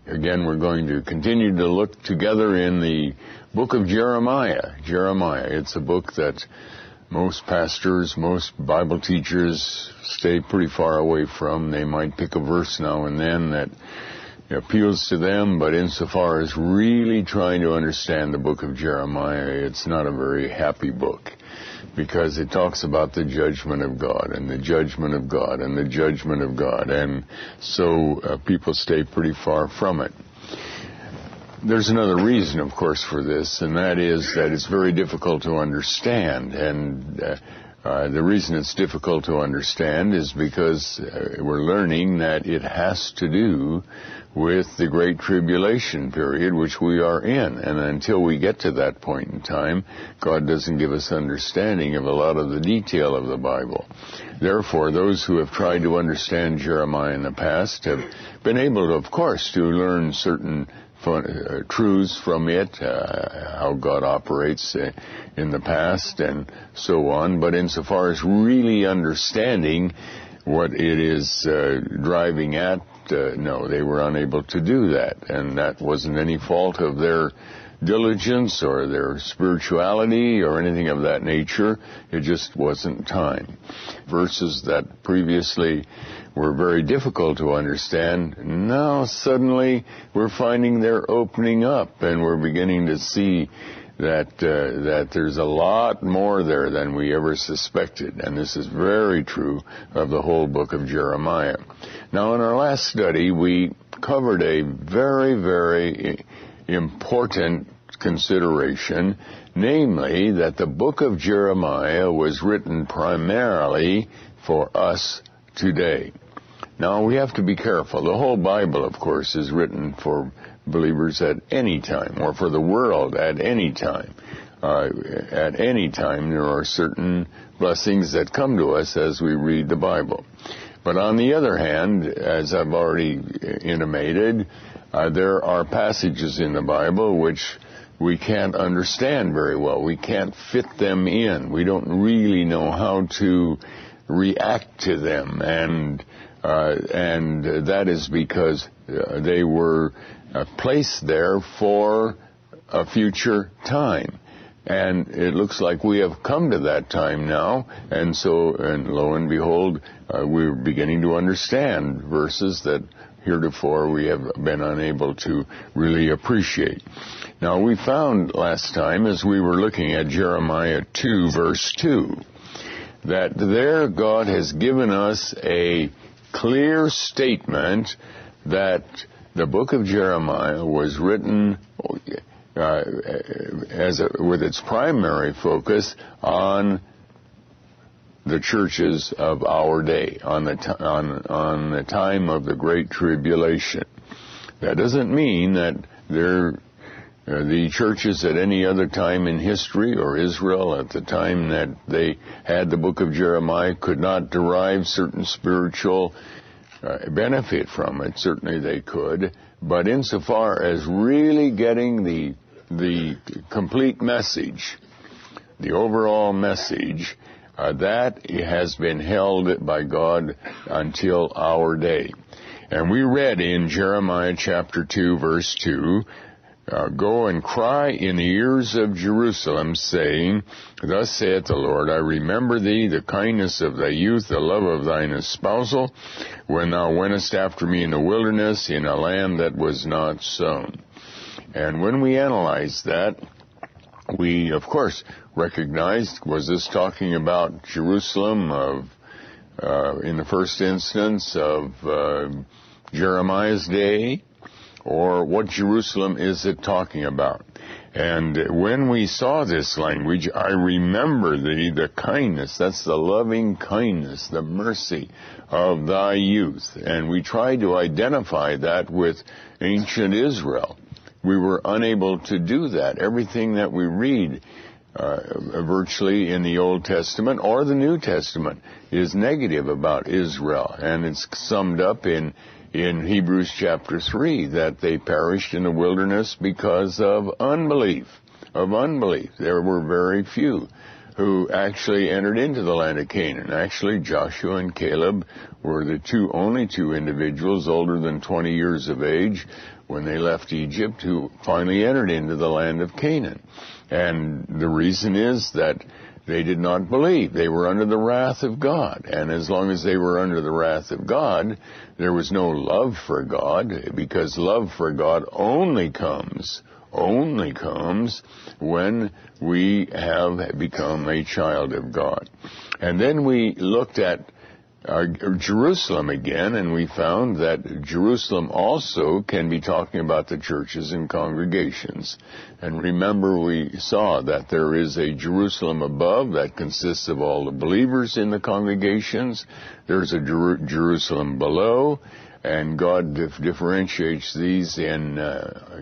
Again, we're going to continue to look together in the book of Jeremiah. Jeremiah, it's a book that most pastors, most Bible teachers stay pretty far away from. They might pick a verse now and then that appeals to them, but insofar as really trying to understand the book of Jeremiah, it's not a very happy book, because it talks about the judgment of God and the judgment of God and the judgment of God, and so people stay pretty far from it. There's another reason, of course, for this, and that is that it's very difficult to understand, and the reason it's difficult to understand is because we're learning that it has to do with the Great Tribulation period, which we are in. And until we get to that point in time, God doesn't give us understanding of a lot of the detail of the Bible. Therefore, those who have tried to understand Jeremiah in the past have been able, of course, to learn certain truths from it, how God operates in the past and so on. But insofar as really understanding what it is driving at, no, they were unable to do that. And that wasn't any fault of their diligence or their spirituality or anything of that nature. It just wasn't time. Verses that previously were very difficult to understand, now suddenly we're finding they're opening up, and we're beginning to see that there's a lot more there than we ever suspected. And this is very true of the whole book of Jeremiah. Now, in our last study, we covered a very, very important consideration, namely that the book of Jeremiah was written primarily for us today. Now, we have to be careful. The whole Bible, of course, is written for believers at any time, or for the world at any time. At any time, there are certain blessings that come to us as we read the Bible. But on the other hand, as I've already intimated, there are passages in the Bible which we can't understand very well. We can't fit them in. We don't really know how to react to them, and that is because they were placed there for a future time. And it looks like we have come to that time now, and lo and behold, we're beginning to understand verses that heretofore we have been unable to really appreciate. Now, we found last time, as we were looking at Jeremiah 2, verse 2, that there God has given us a clear statement that the book of Jeremiah was written with its primary focus on the churches of our day, on the time of the Great Tribulation. That doesn't mean that the churches at any other time in history, or Israel at the time that they had the book of Jeremiah, could not derive certain spiritual benefit from it. Certainly they could. But insofar as really getting the complete message, the overall message, that has been held by God until our day. And we read in Jeremiah chapter 2, verse 2, Go and cry in the ears of Jerusalem, saying, Thus saith the Lord, I remember thee, the kindness of thy youth, the love of thine espousal, when thou wentest after me in the wilderness, in a land that was not sown. And when we analyzed that, we, of course, recognized, was this talking about Jerusalem in the first instance of Jeremiah's day? Or what Jerusalem is it talking about? And when we saw this language, I remember thee, the kindness, that's the loving kindness, the mercy of thy youth. And we tried to identify that with ancient Israel. We were unable to do that. Everything that we read virtually in the Old Testament or the New Testament is negative about Israel. And it's summed up in Hebrews chapter 3, that they perished in the wilderness because of unbelief. There were very few who actually entered into the land of Canaan. Actually, Joshua and Caleb were the only two individuals older than 20 years of age when they left Egypt who finally entered into the land of Canaan. And the reason is that they did not believe. They were under the wrath of God. And as long as they were under the wrath of God, there was no love for God, because love for God only comes when we have become a child of God. And then we looked at Jerusalem again, and we found that Jerusalem also can be talking about the churches and congregations. And remember, we saw that there is a Jerusalem above that consists of all the believers in the congregations. There's a Jerusalem below, and God differentiates these in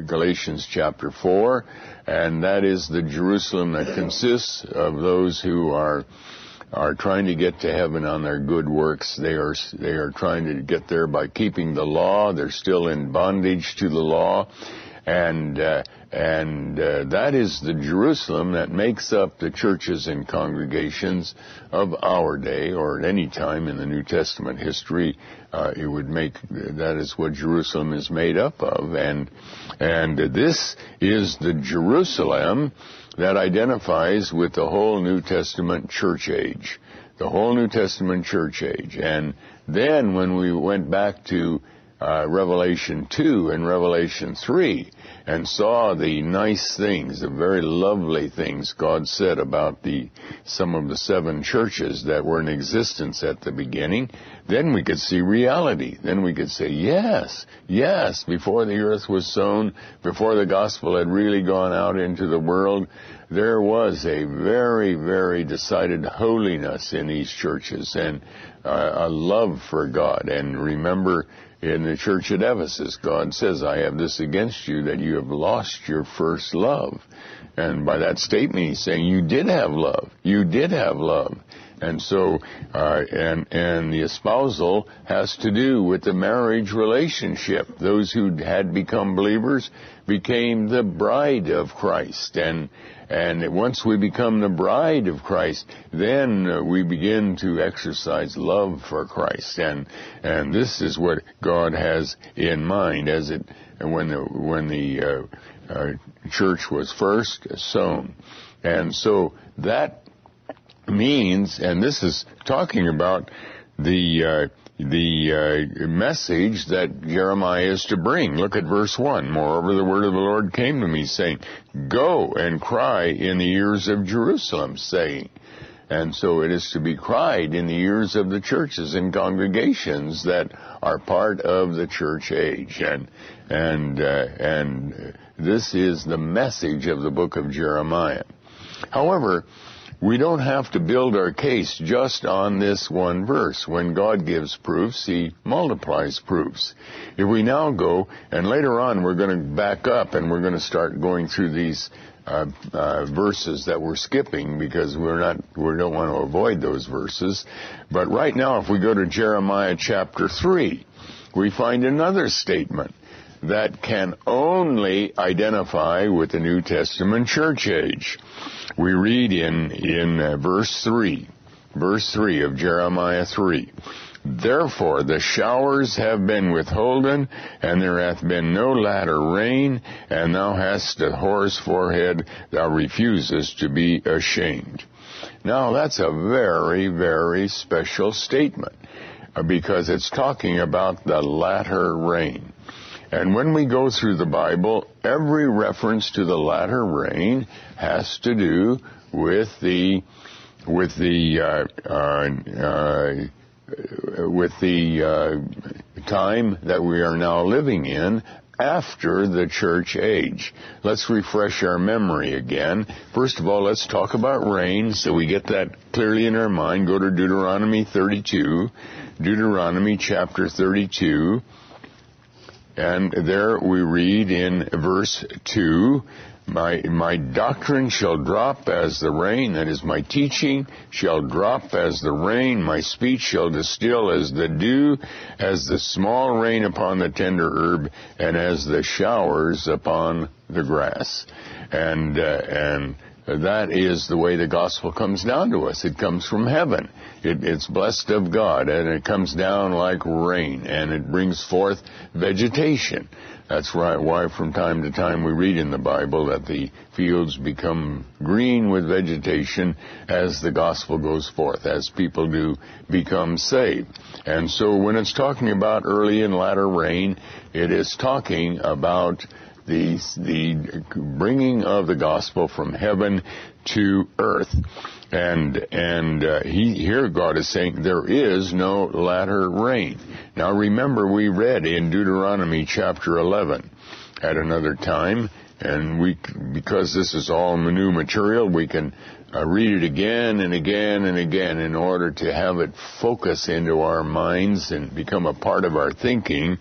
Galatians chapter 4, and that is the Jerusalem that consists of those who are trying to get to heaven on their good works. They are trying to get there by keeping the law. They're still in bondage to the law. And that is the Jerusalem that makes up the churches and congregations of our day, or at any time in the New Testament history. That is what Jerusalem is made up of. And this is the Jerusalem that identifies with the whole New Testament church age. The whole New Testament church age. And then when we went back to Revelation 2 and Revelation 3 and saw the nice things, the very lovely things God said about some of the 7 churches that were in existence at the beginning, then we could see reality. Then we could say, yes, before the earth was sown, before the gospel had really gone out into the world, there was a very, very decided holiness in these churches and a love for God. And remember, in the church at Ephesus, God says, I have this against you, that you have lost your first love. And by that statement, he's saying, you did have love. You did have love. And so, and the espousal has to do with the marriage relationship. Those who had become believers became the bride of Christ. And once we become the bride of Christ, then we begin to exercise love for Christ. And this is what God has in mind when the church was first sown. And so that means, and this is talking about the message that Jeremiah is to bring. Look at verse 1. Moreover, the word of the Lord came to me, saying, Go and cry in the ears of Jerusalem, saying. And so it is to be cried in the ears of the churches and congregations that are part of the church age. And this is the message of the book of Jeremiah. However, we don't have to build our case just on this one verse. When God gives proofs, He multiplies proofs. If we now go, and later on we're going to back up and we're going to start going through these verses that we're skipping, because we don't want to avoid those verses. But right now, if we go to Jeremiah chapter 3, we find another statement that can only identify with the New Testament church age. We read in verse 3 of Jeremiah 3, Therefore the showers have been withholden, and there hath been no latter rain, and thou hast a whore's forehead, thou refusest to be ashamed. Now that's a very, very special statement, because it's talking about the latter rain. And when we go through the Bible, every reference to the latter rain has to do with the time that we are now living in after the church age. Let's refresh our memory again. First of all, let's talk about rain so we get that clearly in our mind. Go to Deuteronomy 32, Deuteronomy chapter 32. And there we read in verse 2, My doctrine shall drop as the rain, that is, my teaching shall drop as the rain, my speech shall distill as the dew, as the small rain upon the tender herb, and as the showers upon the grass. And that is the way the gospel comes down to us. It comes from heaven. It's blessed of God, and it comes down like rain, and it brings forth vegetation. That's why from time to time we read in the Bible that the fields become green with vegetation as the gospel goes forth, as people do become saved. And so when it's talking about early and latter rain, it is talking about the bringing of the gospel from heaven to earth. And here God is saying there is no latter rain. Now remember, we read in Deuteronomy chapter 11 at another time, and because this is all new material, we can read it again and again and again in order to have it focus into our minds and become a part of our thinking.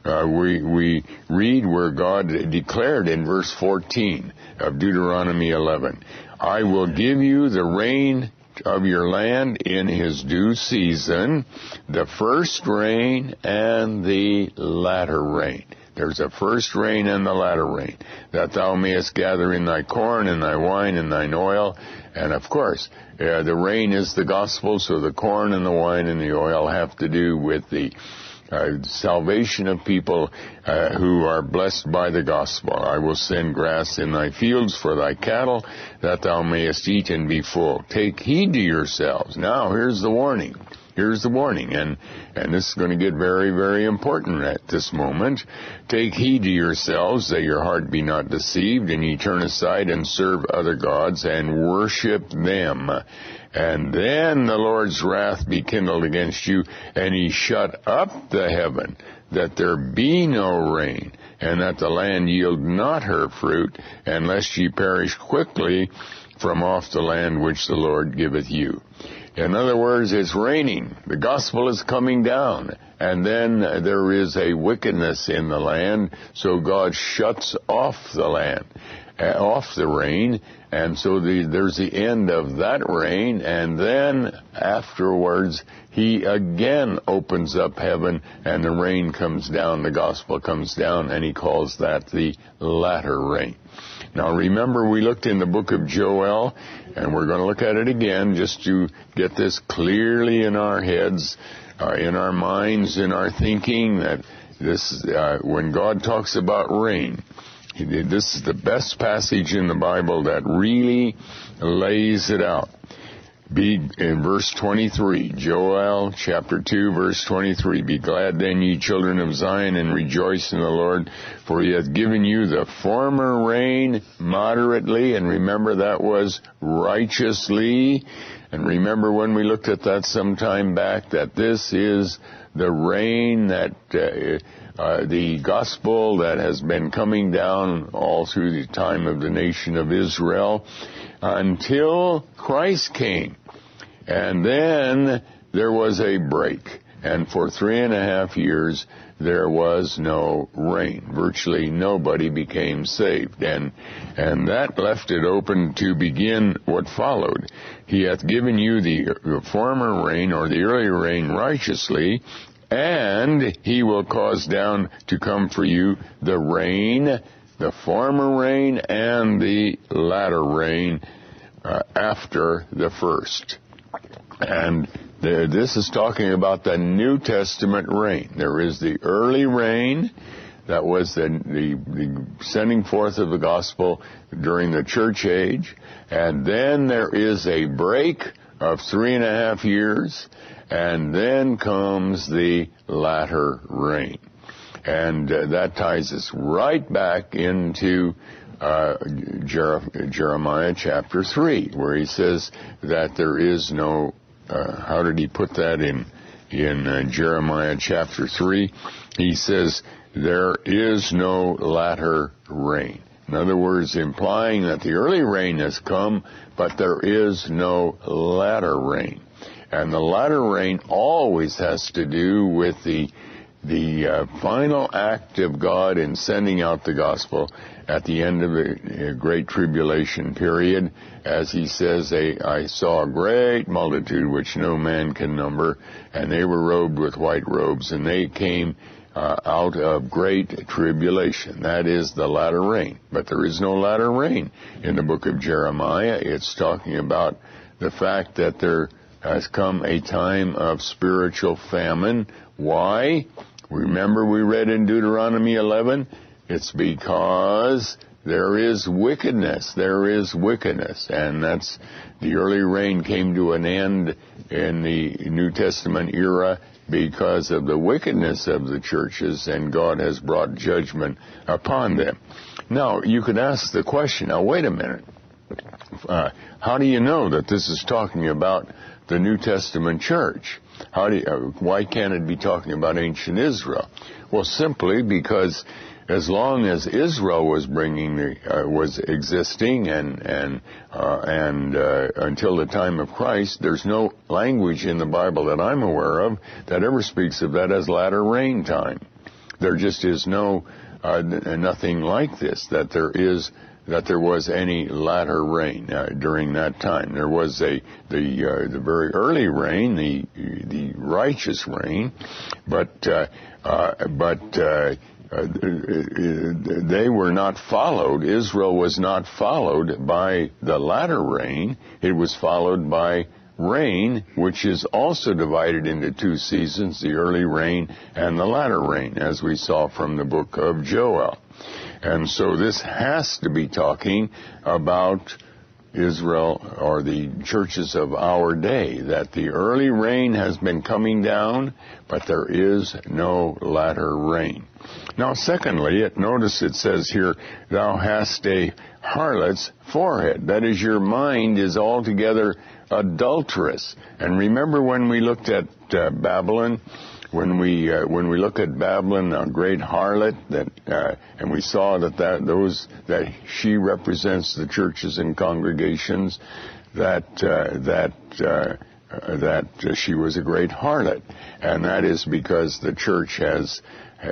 We read where God declared in verse 14 of Deuteronomy 11, I will give you the rain of your land in his due season, the first rain and the latter rain. There's a first rain and the latter rain, that thou mayest gather in thy corn and thy wine and thine oil. And of course, the rain is the gospel, so the corn and the wine and the oil have to do with the salvation of people who are blessed by the gospel. I will send grass in thy fields for thy cattle, that thou mayest eat and be full. Take heed to yourselves. Now, here's the warning. Here's the warning, and this is going to get very, very important at this moment. Take heed to yourselves, that your heart be not deceived, and ye turn aside and serve other gods, and worship them. And then the Lord's wrath be kindled against you, and he shut up the heaven, that there be no rain, and that the land yield not her fruit, and lest ye perish quickly from off the land which the Lord giveth you. In other words, it's raining. The gospel is coming down. And then there is a wickedness in the land, so God shuts off the land, off the rain. And so there's the end of that rain. And then afterwards, he again opens up heaven, and the rain comes down, the gospel comes down, and he calls that the latter rain. Now remember, we looked in the book of Joel, and we're going to look at it again just to get this clearly in our heads, in our minds, in our thinking, that this, when God talks about rain, this is the best passage in the Bible that really lays it out. Be in verse 23, Joel chapter 2, verse 23. Be glad then, ye children of Zion, and rejoice in the Lord, for he hath given you the former rain moderately. And remember, that was righteously. And remember when we looked at that some time back, that this is the rain that the gospel that has been coming down all through the time of the nation of Israel until Christ came. And then there was a break. And for 3.5 years, there was no rain. Virtually nobody became saved. And that left it open to begin what followed. He hath given you the former rain, or the early rain, righteously, and he will cause down to come for you the rain, the former rain, and the latter rain after the first. And this is talking about the New Testament rain. There is the early rain, that was the sending forth of the gospel during the church age. And then there is a break of 3.5 years, and then comes the latter rain. And that ties us right back into Jeremiah chapter 3, where he says that there is no, how did he put that in Jeremiah chapter 3? He says, there is no latter rain. In other words, implying that the early rain has come, but there is no latter rain. And the latter rain always has to do with the final act of God in sending out the gospel at the end of the Great Tribulation period. As he says, I saw a great multitude which no man can number, and they were robed with white robes, and they came out of great tribulation. That is the latter rain. But there is no latter rain in the book of Jeremiah. It's talking about the fact that there has come a time of spiritual famine. Why? Remember we read in Deuteronomy 11? It's because there is wickedness. There is wickedness. And that's the early rain came to an end in the New Testament era because of the wickedness of the churches, and God has brought judgment upon them. Now, you could ask the question, now wait a minute. How do you know that this is talking about the New Testament church? Why can't it be talking about ancient Israel? Well, simply because as long as Israel was was existing and until the time of Christ, there's no language in the Bible that I'm aware of that ever speaks of that as latter rain time. There just is nothing like this, that there was any latter rain during that time. There was the very early rain, the righteous rain, but they were not followed. Israel was not followed by the latter rain. It was followed by rain, which is also divided into two seasons, the early rain and the latter rain, as we saw from the book of Joel. And so this has to be talking about Israel or the churches of our day, that the early rain has been coming down, but there is no latter rain. Now, secondly, notice it says here, thou hast a harlot's forehead. That is, your mind is altogether adulterous. And remember when we looked at Babylon, when we look at Babylon, a great harlot, and we saw that she represents the churches and congregations, that she was a great harlot, and that is because the church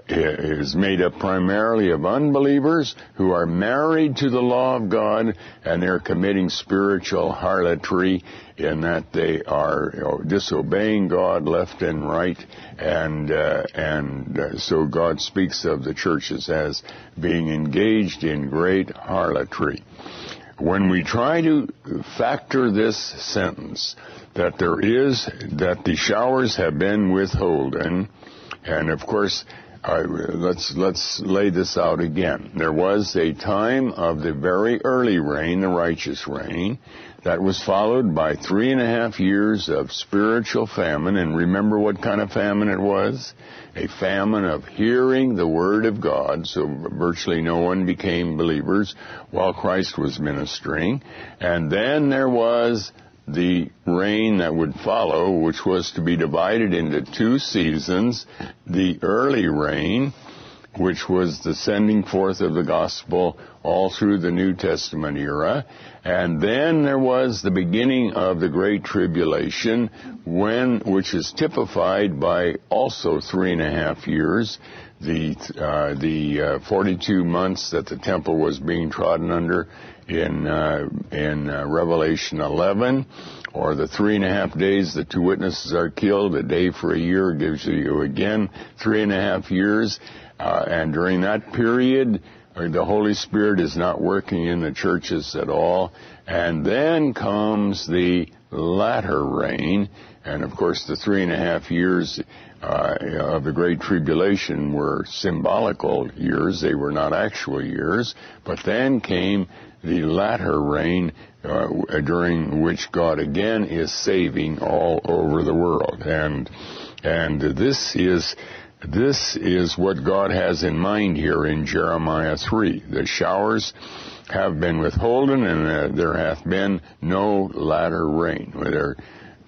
is made up primarily of unbelievers who are married to the law of God, and they're committing spiritual harlotry in that they are disobeying God left and right, and so God speaks of the churches as being engaged in great harlotry. When we try to factor this sentence, that the showers have been withholden, and of course, let's lay this out again. There was a time of the very early rain, the righteous rain, that was followed by 3.5 years of spiritual famine. And remember what kind of famine it was? A famine of hearing the Word of God, so virtually no one became believers while Christ was ministering. And then there was the rain that would follow, which was to be divided into two seasons. The early rain, which was the sending forth of the gospel all through the New Testament era. And then there was the beginning of the Great Tribulation, which is typified by also 3.5 years, the 42 months that the temple was being trodden under in Revelation 11, or the 3.5 days the two witnesses are killed, a day for a year gives you again 3.5 years. And during that period, the Holy Spirit is not working in the churches at all. And then comes the latter rain. And of course, the 3.5 years of the Great Tribulation were symbolical years. They were not actual years. But then came the latter rain, during which God again is saving all over the world. And this is what God has in mind here in Jeremiah 3. The showers have been withholden, and there hath been no latter rain.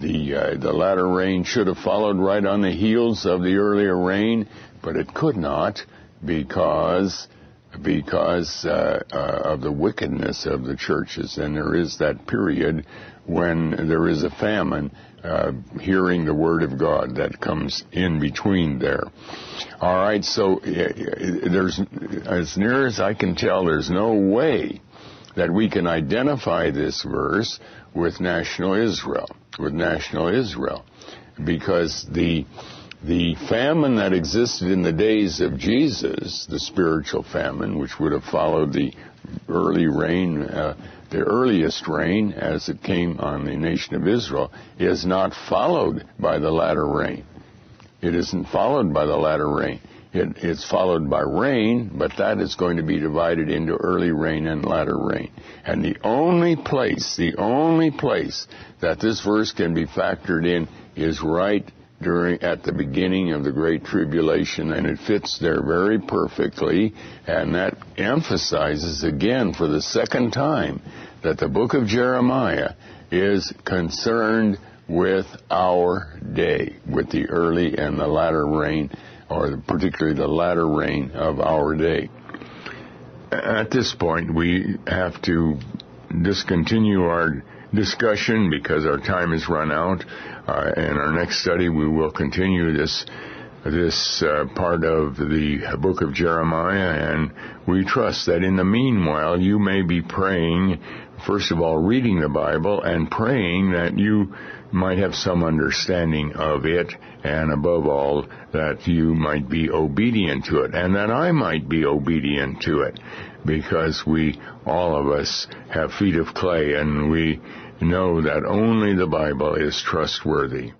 The latter rain should have followed right on the heels of the earlier rain, but it could not because of the wickedness of the churches. And there is that period when there is a famine, hearing the Word of God that comes in between there. All right, so there's, as near as I can tell, there's no way that we can identify this verse with national Israel, because the The famine that existed in the days of Jesus, the spiritual famine, which would have followed the early rain, the earliest rain as it came on the nation of Israel, is not followed by the latter rain. It isn't followed by the latter rain. It's followed by rain, but that is going to be divided into early rain and latter rain. And the only place that this verse can be factored in is right at the beginning of the Great Tribulation, and it fits there very perfectly, and that emphasizes again for the second time that the book of Jeremiah is concerned with our day, with the early and the latter rain, or particularly the latter rain of our day. At this point, we have to discontinue our discussion because our time has run out. In our next study, we will continue this part of the book of Jeremiah, and we trust that in the meanwhile you may be praying, first of all, reading the Bible, and praying that you might have some understanding of it, and above all, that you might be obedient to it, and that I might be obedient to it, because we, all of us, have feet of clay, and we know that only the Bible is trustworthy.